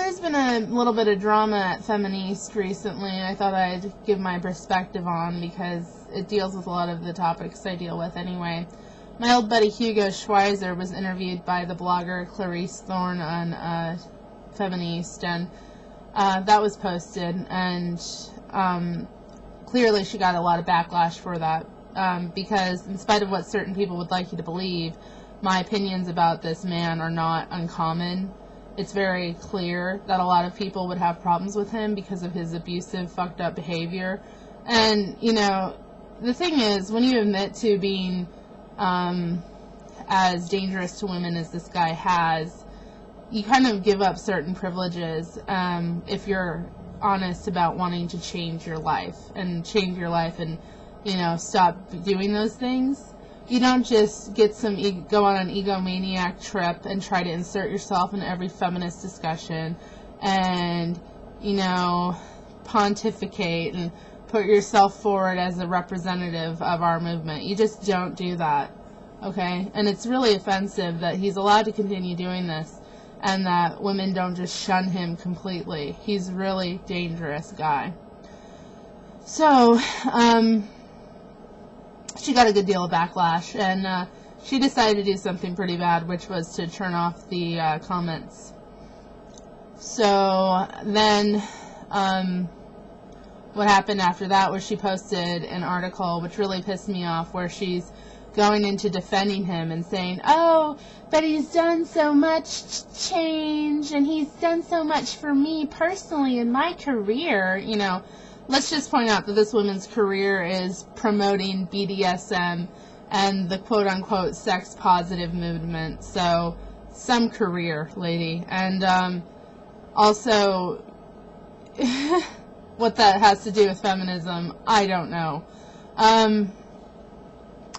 there's been a little bit of drama at Feminist recently. I thought I'd give my perspective on because it deals with a lot of the topics I deal with anyway. My old buddy Hugo Schweizer was interviewed by the blogger Clarice Thorne on Feminist, and that was posted, and clearly she got a lot of backlash for that, because in spite of what certain people would like you to believe, my opinions about this man are not uncommon. It's very clear that a lot of people would have problems with him because of his abusive, fucked up behavior. And, you know, the thing is, when you admit to being as dangerous to women as this guy has, you kind of give up certain privileges if you're honest about wanting to change your life and, you know, stop doing those things. You don't just go on an egomaniac trip and try to insert yourself in every feminist discussion and, you know, pontificate and put yourself forward as a representative of our movement. You just don't do that, okay? And it's really offensive that he's allowed to continue doing this and that women don't just shun him completely. He's a really dangerous guy. So, she got a good deal of backlash, and she decided to do something pretty bad, which was to turn off the comments. So then what happened after that was she posted an article which really pissed me off, where she's going into defending him and saying, oh, but he's done so much change, and he's done so much for me personally in my career, you know. Let's just point out that this woman's career is promoting BDSM and the quote-unquote sex-positive movement. So, some career, lady. And also, what that has to do with feminism, I don't know.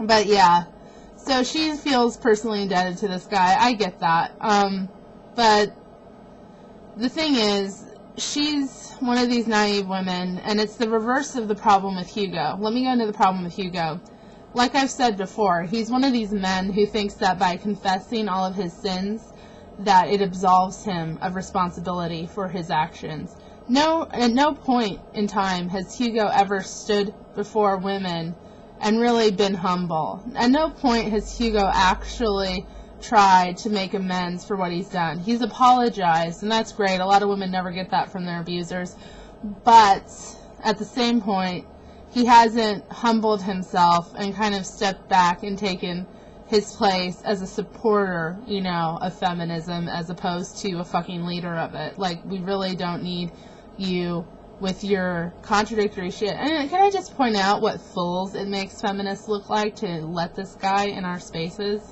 But yeah, so she feels personally indebted to this guy. I get that. But the thing is, she's one of these naive women, and it's the reverse of the problem with Hugo. Let me go into the problem with Hugo. Like I've said before, he's one of these men who thinks that by confessing all of his sins, that it absolves him of responsibility for his actions. At no point in time has Hugo ever stood before women and really been humble. At no point has Hugo actually tried to make amends for what he's done. He's apologized, and that's great. A lot of women never get that from their abusers. But at the same point, he hasn't humbled himself and kind of stepped back and taken his place as a supporter, you know, of feminism as opposed to a fucking leader of it. Like, we really don't need you with your contradictory shit. And can I just point out what fools it makes feminists look like to let this guy in our spaces?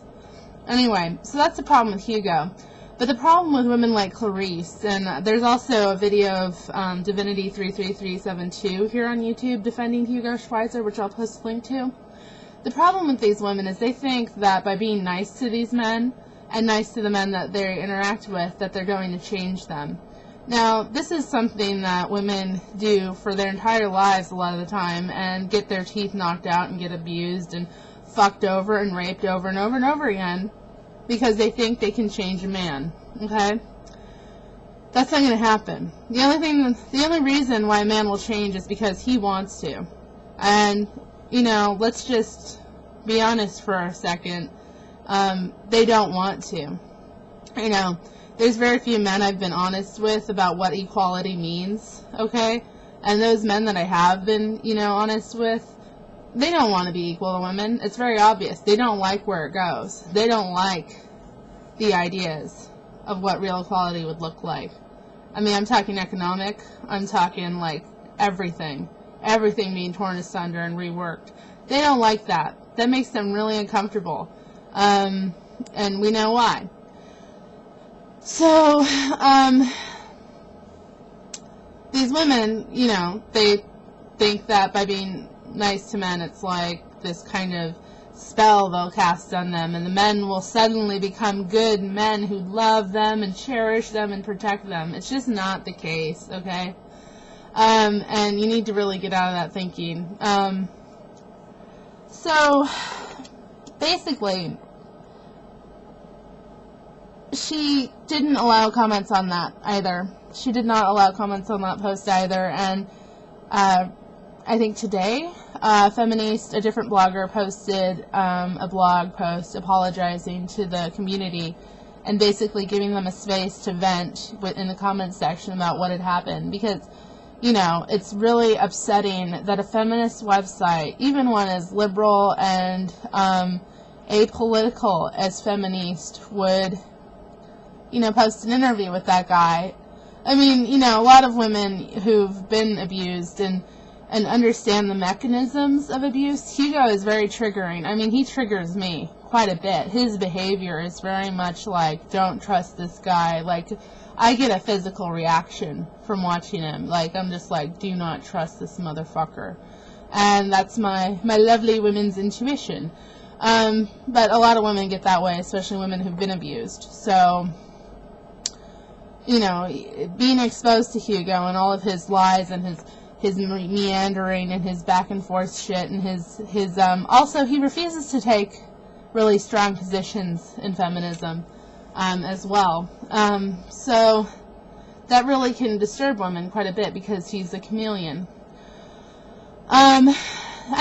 Anyway, so that's the problem with Hugo. But the problem with women like Clarice, and there's also a video of Divinity33372 here on YouTube defending Hugo Schweizer, which I'll post a link to. The problem with these women is they think that by being nice to these men and nice to the men that they interact with, that they're going to change them. Now, this is something that women do for their entire lives a lot of the time, and get their teeth knocked out and get abused and fucked over and raped over and over and over again because they think they can change a man, okay? That's not going to happen. The only reason why a man will change is because he wants to. And, you know, let's just be honest for a second. They don't want to. You know, there's very few men I've been honest with about what equality means, okay? And those men that I have been, you know, honest with, they don't want to be equal to women. It's very obvious. They don't like where it goes. They don't like the ideas of what real equality would look like. I mean, I'm talking economic. I'm talking, like, everything. Everything being torn asunder and reworked. They don't like that. That makes them really uncomfortable. And we know why. So, these women, you know, they think that by being nice to men, it's like this kind of spell they'll cast on them, and the men will suddenly become good men who love them and cherish them and protect them. It's just not the case, okay? And you need to really get out of that thinking. So, basically, she didn't allow comments on that either. she did not allow comments on that post either. And I think today, a different blogger, posted a blog post apologizing to the community and basically giving them a space to vent in the comments section about what had happened. Because, you know, it's really upsetting that a feminist website, even one as liberal and apolitical as Feminist, would, you know, post an interview with that guy. I mean, you know, a lot of women who've been abused and understand the mechanisms of abuse. Hugo is very triggering. I mean, he triggers me quite a bit. His behavior is very much like, don't trust this guy. Like, I get a physical reaction from watching him. Like, I'm just like, do not trust this motherfucker. And that's my lovely women's intuition. But a lot of women get that way, especially women who've been abused. So, you know, being exposed to Hugo and all of his lies and his meandering and his back and forth shit and his also he refuses to take really strong positions in feminism as well. So that really can disturb women quite a bit because he's a chameleon. And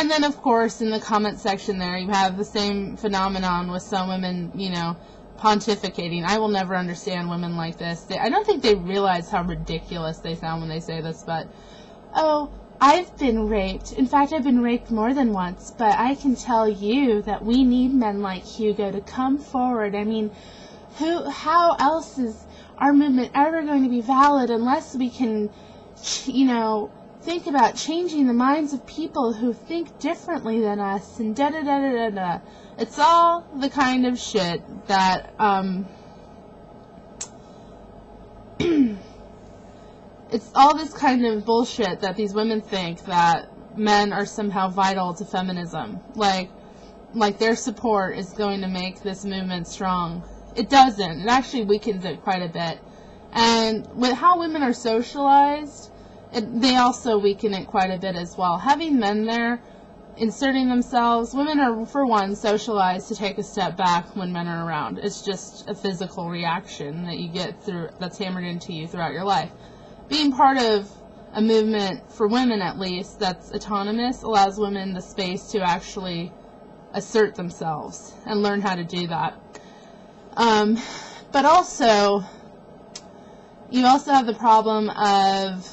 then of course in the comment section there you have the same phenomenon with some women, you know, pontificating. I will never understand women like this. I don't think they realize how ridiculous they sound when they say this, but oh, I've been raped. In fact, I've been raped more than once, but I can tell you that we need men like Hugo to come forward. I mean, how else is our movement ever going to be valid unless we can, you know, think about changing the minds of people who think differently than us, and da-da-da-da-da-da. It's all the kind of shit that, it's all this kind of bullshit that these women think that men are somehow vital to feminism. Like their support is going to make this movement strong. It doesn't. It actually weakens it quite a bit. And with how women are socialized, they also weaken it quite a bit as well. Having men there inserting themselves, women are, for one, socialized to take a step back when men are around. It's just a physical reaction that you get through, that's hammered into you throughout your life. Being part of a movement, for women at least, that's autonomous, allows women the space to actually assert themselves and learn how to do that. But also, you also have the problem of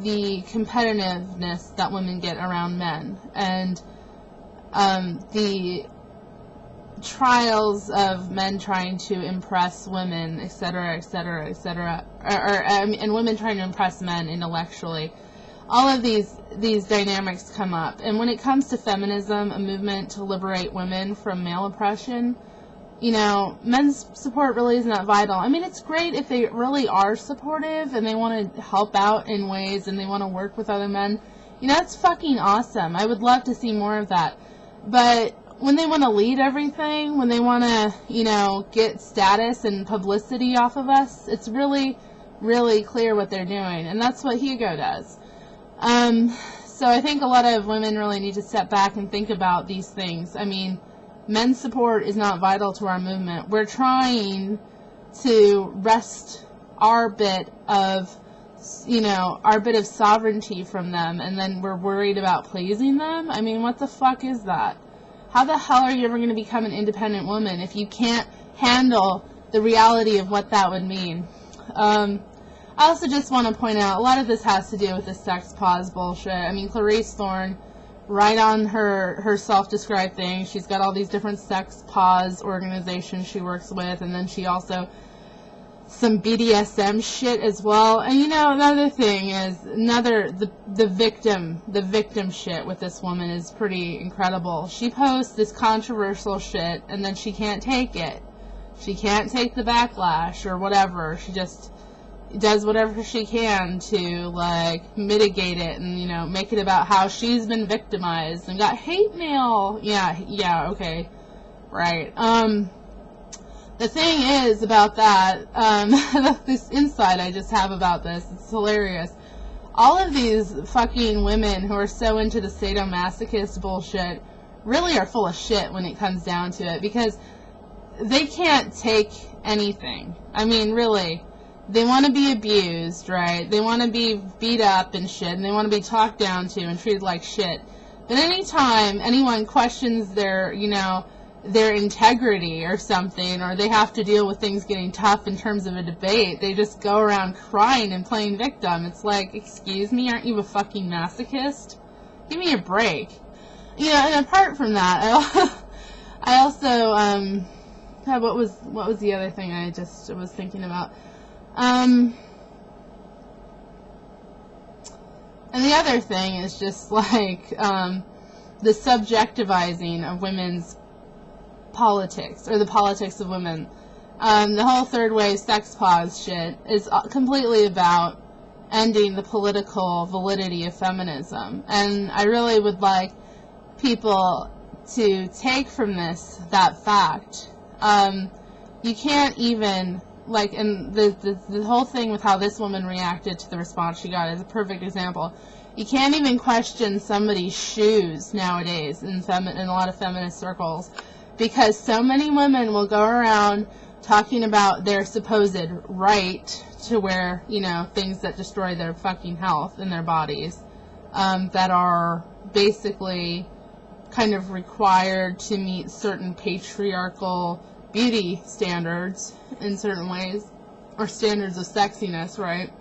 the competitiveness that women get around men, and the trials of men trying to impress women, etc., etc., etc., and women trying to impress men intellectually. All of these dynamics come up. And when it comes to feminism, a movement to liberate women from male oppression, you know, men's support really is not vital. I mean, it's great if they really are supportive and they want to help out in ways and they want to work with other men. You know, that's fucking awesome. I would love to see more of that. But when they want to lead everything, when they want to, you know, get status and publicity off of us, it's really, really clear what they're doing. And that's what Hugo does. So I think a lot of women really need to step back and think about these things. I mean, men's support is not vital to our movement. We're trying to wrest our bit of, you know, our bit of sovereignty from them, and then we're worried about pleasing them. I mean, what the fuck is that? How the hell are you ever going to become an independent woman if you can't handle the reality of what that would mean? I also just want to point out, a lot of this has to do with the sex pause bullshit. I mean, Clarice Thorne, right on her self-described thing, she's got all these different sex pause organizations she works with, and then she also some BDSM shit as well. And you know, another thing is the victim shit with this woman is pretty incredible. She posts this controversial shit and then she can't take it. She can't take the backlash or whatever. She just does whatever she can to like mitigate it and, you know, make it about how she's been victimized and got hate mail. Yeah, okay. Right. The thing is about that, this insight I just have about this, it's hilarious. All of these fucking women who are so into the sadomasochist bullshit really are full of shit when it comes down to it, because they can't take anything. I mean, really. They want to be abused, right? They want to be beat up and shit, and they want to be talked down to and treated like shit. But anytime anyone questions their, their integrity or something, or they have to deal with things getting tough in terms of a debate, they just go around crying and playing victim. It's like, excuse me, aren't you a fucking masochist? Give me a break. And apart from that, I also, what was the other thing I just was thinking about? And the other thing is just like, the subjectivizing of women's politics, or the politics of women. The whole third wave sex pause shit is completely about ending the political validity of feminism. And I really would like people to take from this that fact. You can't even, like, and the whole thing with how this woman reacted to the response she got is a perfect example. You can't even question somebody's shoes nowadays in a lot of feminist circles, because so many women will go around talking about their supposed right to wear, things that destroy their fucking health in their bodies, that are basically kind of required to meet certain patriarchal beauty standards in certain ways, or standards of sexiness, right?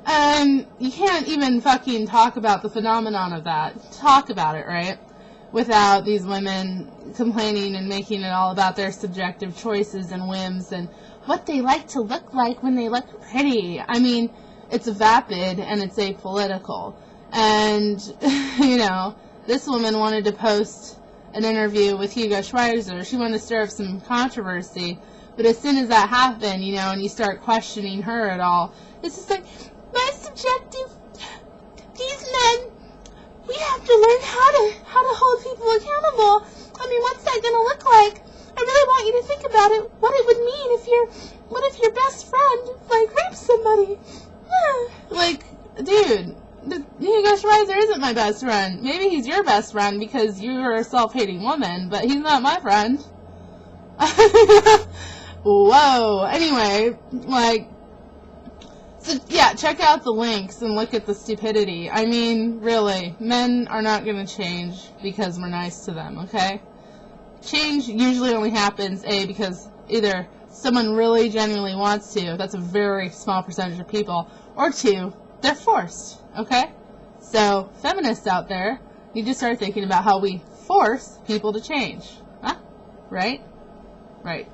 And you can't even fucking talk about the phenomenon of that. Talk about it, right? Without these women complaining and making it all about their subjective choices and whims and what they like to look like when they look pretty. I mean, it's vapid and it's apolitical. And, this woman wanted to post an interview with Hugo Schweizer. She wanted to stir up some controversy. But as soon as that happened, and you start questioning her at all, it's just like, my subjective, these men, we have to learn how to hold people accountable. I mean, what's that going to look like? I really want you to think about it, what it would mean what if your best friend, rapes somebody? Dude, Hugo Schweizer isn't my best friend. Maybe he's your best friend because you're a self-hating woman, but he's not my friend. Whoa. Anyway, so yeah, check out the links and look at the stupidity. I mean, really, men are not going to change because we're nice to them, okay? Change usually only happens, because either someone really genuinely wants to, that's a very small percentage of people, or two, they're forced, okay? So, feminists out there need to start thinking about how we force people to change. Huh? Right? Right.